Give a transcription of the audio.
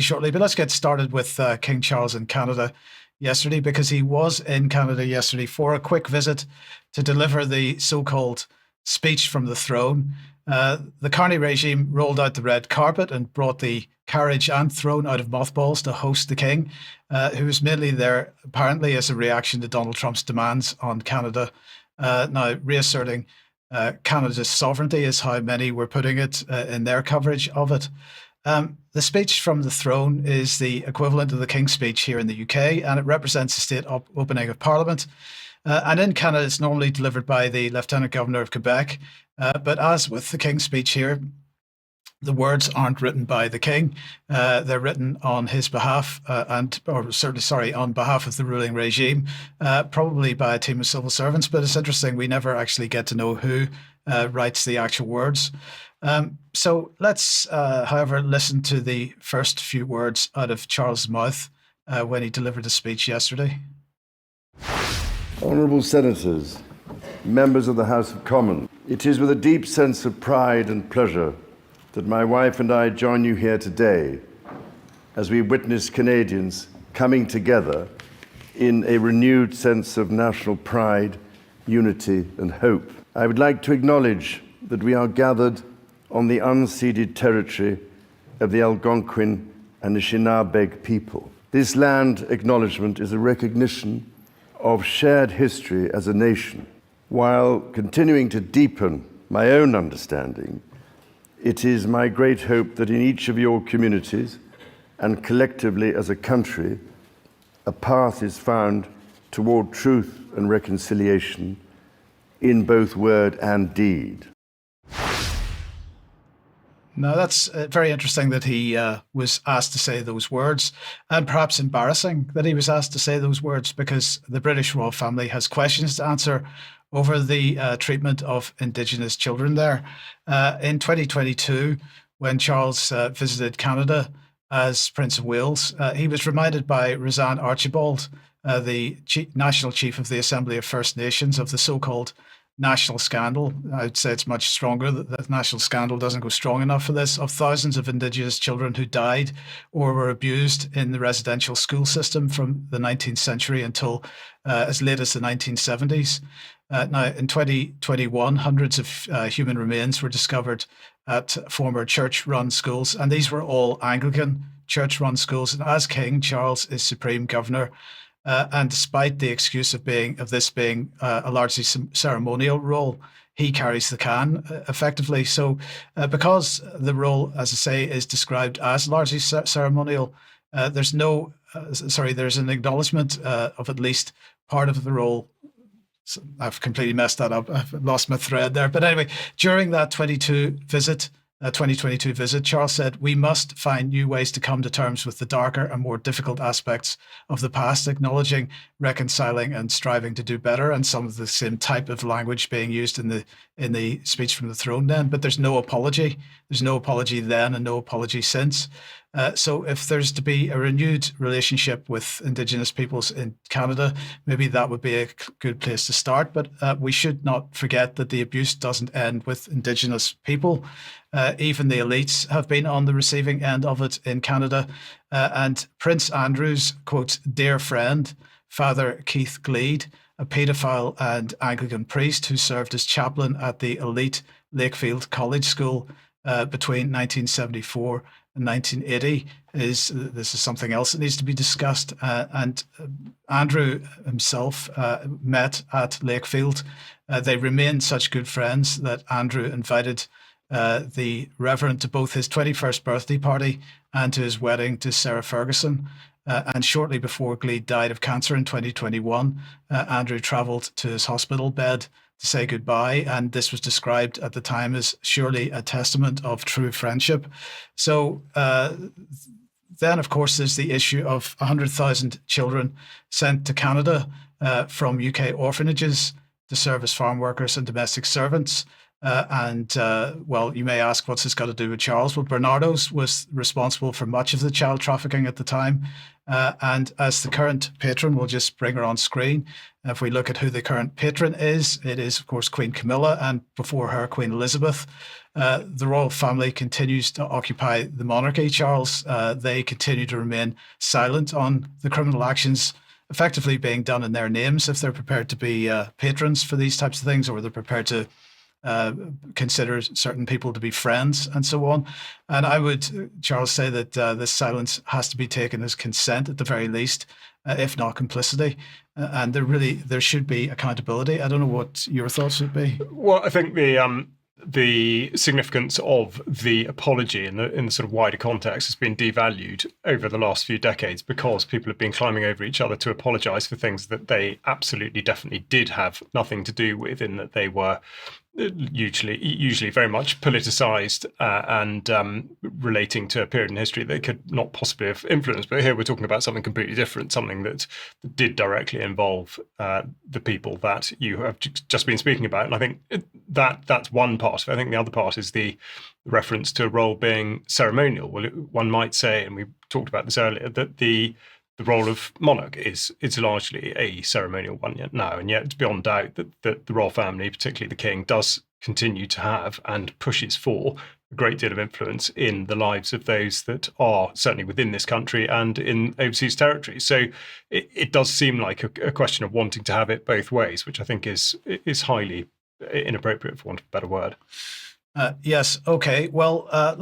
shortly, but let's get started with King Charles in Canada yesterday, because he was in Canada yesterday for a quick visit to deliver the so-called speech from the throne. The Carney regime rolled out the red carpet and brought the carriage and throne out of mothballs to host the king, who was mainly there apparently as a reaction to Donald Trump's demands on Canada. Now, reasserting Canada's sovereignty is how many were putting it in their coverage of it. The speech from the throne is the equivalent of the King's Speech here in the UK, and it represents the state opening of Parliament. And in Canada, it's normally delivered by the Lieutenant Governor of Quebec. But as with the King's Speech here, the words aren't written by the King. They're written on his behalf, on behalf of the ruling regime, probably by a team of civil servants. But it's interesting, we never actually get to know who writes the actual words. So let's, however, listen to the first few words out of Charles' mouth when he delivered his speech yesterday. Honourable Senators, members of the House of Commons, it is with a deep sense of pride and pleasure that my wife and I join you here today as we witness Canadians coming together in a renewed sense of national pride, unity and hope. I would like to acknowledge that we are gathered on the unceded territory of the Algonquin and Anishinaabe people. This land acknowledgement is a recognition of shared history as a nation. While continuing to deepen my own understanding, it is my great hope that in each of your communities and collectively as a country, a path is found toward truth and reconciliation in both word and deed. Now, that's very interesting that he was asked to say those words, and perhaps embarrassing that he was asked to say those words, because the British royal family has questions to answer over the treatment of Indigenous children there. In 2022, when Charles visited Canada as Prince of Wales, he was reminded by Roseanne Archibald, the National Chief of the Assembly of First Nations, of the so-called national scandal. I would say it's much stronger. The national scandal doesn't go strong enough for this, of thousands of Indigenous children who died or were abused in the residential school system from the 19th century until as late as the 1970s. Now, in 2021, hundreds of human remains were discovered at former church-run schools, and these were all Anglican church-run schools. And as King, Charles is Supreme Governor. And despite the excuse of this being a largely ceremonial role, he carries the can effectively. So because the role, as I say, is described as largely ceremonial, there's an acknowledgement of at least part of the role. So I've completely messed that up. I've lost my thread there. But anyway, during that 2022 visit, Charles said, "We must find new ways to come to terms with the darker and more difficult aspects of the past, acknowledging, reconciling and striving to do better." And some of the same type of language being used in the speech from the throne then. But there's no apology. There's no apology then and no apology since. So if there's to be a renewed relationship with Indigenous peoples in Canada, maybe that would be a good place to start. But we should not forget that the abuse doesn't end with Indigenous people. Even the elites have been on the receiving end of it in Canada. And Prince Andrew's, quote, dear friend, Father Keith Gleed, a paedophile and Anglican priest who served as chaplain at the elite Lakefield College School between 1974 and 1980, this is something else that needs to be discussed. And Andrew himself met at Lakefield. They remained such good friends that Andrew invited the Reverend to both his 21st birthday party and to his wedding to Sarah Ferguson. And shortly before Gleed died of cancer in 2021, Andrew travelled to his hospital bed to say goodbye. And this was described at the time as surely a testament of true friendship. So then, of course, there's the issue of 100,000 children sent to Canada from UK orphanages to serve as farm workers and domestic servants. Well, you may ask, what's this got to do with Charles? Well, Barnardo's was responsible for much of the child trafficking at the time. And as the current patron, we'll just bring her on screen. If we look at who the current patron is, it is, of course, Queen Camilla, and before her, Queen Elizabeth. The royal family continues to occupy the monarchy. Charles, they continue to remain silent on the criminal actions effectively being done in their names if they're prepared to be patrons for these types of things, or they're prepared to consider certain people to be friends and so on. And I would, Charles, say that this silence has to be taken as consent at the very least, if not complicity. And there should be accountability. I don't know what your thoughts would be. Well, I think the significance of the apology in the sort of wider context has been devalued over the last few decades because people have been climbing over each other to apologise for things that they absolutely, definitely did have nothing to do with, in that they were usually very much politicised and relating to a period in history they could not possibly have influenced. But here we're talking about something completely different, something that did directly involve the people that you have just been speaking about. And I think that's one part. I think the other part is the reference to a role being ceremonial. Well, one might say, and we talked about this earlier, that the role of monarch is largely a ceremonial one yet now, and yet it's beyond doubt that the royal family, particularly the king, does continue to have and pushes for a great deal of influence in the lives of those that are certainly within this country and in overseas territories. So it does seem like a question of wanting to have it both ways, which I think is highly inappropriate, for want of a better word. Yes. Okay. Well,